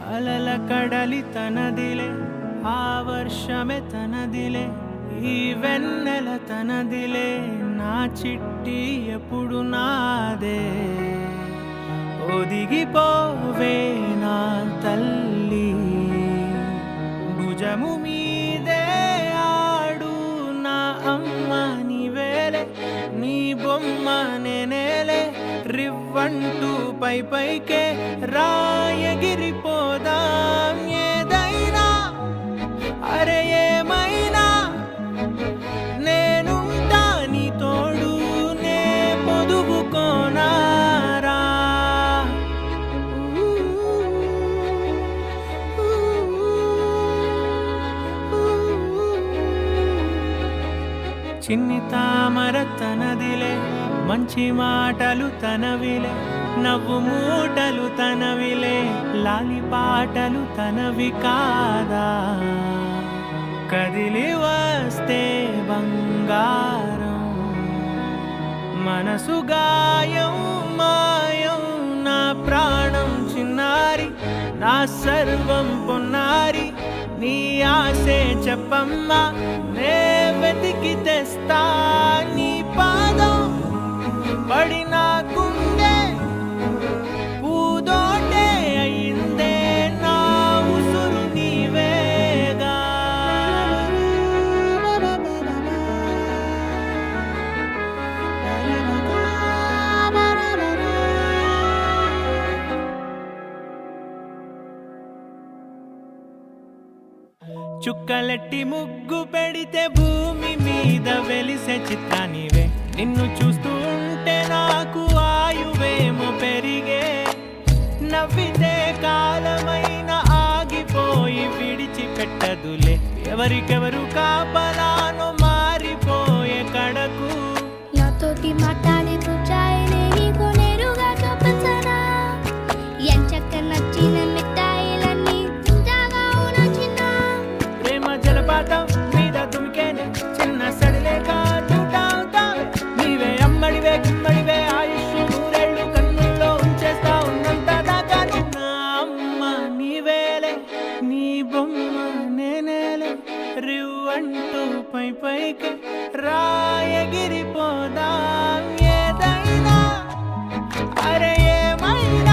అలల కడలి తనదిలే, ఆ వర్షమే తనదిలే, ఈ వెన్నెల తనదిలే, నా చిట్టి ఎప్పుడు నాదే. ఒదిగిపోవే నా తల్లి, భుజము మీదే ఆడు నా అమ్మ నీవేలే, నీ బొమ్మ నేనేలే, రివ్వంటూ పై పైకే రాయగిరిపోదాం ఏదైనా, అరే ఏమైనా నేనుంటా నీ తోడు, నే పొదుగుకోనారా. చిన్ని తామర తనదిలే, మంచి మాటలు తనవిలే, నవ్వు మూటలు తనవిలే, లాలి పాటలు తనవి కాదా. కదిలి వస్తే బంగారం, మనసు గాయం మాయం, నా ప్రాణం చిన్నారి, నా సర్వం పొన్నారి, నీ ఆశే చెప్పమ్మా, నే వెతికి తెస్తా నీ పాదం. పడిన గుండె పూదోటే అయిందే, నా ఉసురు నీవేగా. చుక్కలెట్టి ముగ్గు పెడితే భూమి మీద వెలిసే చిత్రానివే, నిన్ను చూస్తూ ఉంటే నాకు ఆయువేమో పెరిగే. నవ్వితే కాలమైన ఆగిపోయి విడిచిపెట్టదులే, ఎవరికెవరు కాపలానో మారిపోయే కడకు. నాతోటి మాట్లాడే పుచ్చాయిలే నీకు నేరుగా చూపించనా, ఎంచక్క నచ్చిన మిఠాయిలన్నీ తింటాగా ఉన్నా చిన్న. ప్రేమ జలపాతం మీద తుమికేనే, చిన్న సడిలేక చూటావుతావే, నీవే అమ్మడివే గుమ్మడివే, ఆయుష్ నూరేళ్ళు కన్నుల్లో ఉంచేస్తా ఉన్నంత దాకా. నా అమ్మ నీవేలే, నీ బొమ్మ నేనేలే, రివ్వంటూ పై పైకి రాయగిరిపోదాం ఏదైనా, అరే ఏమైనా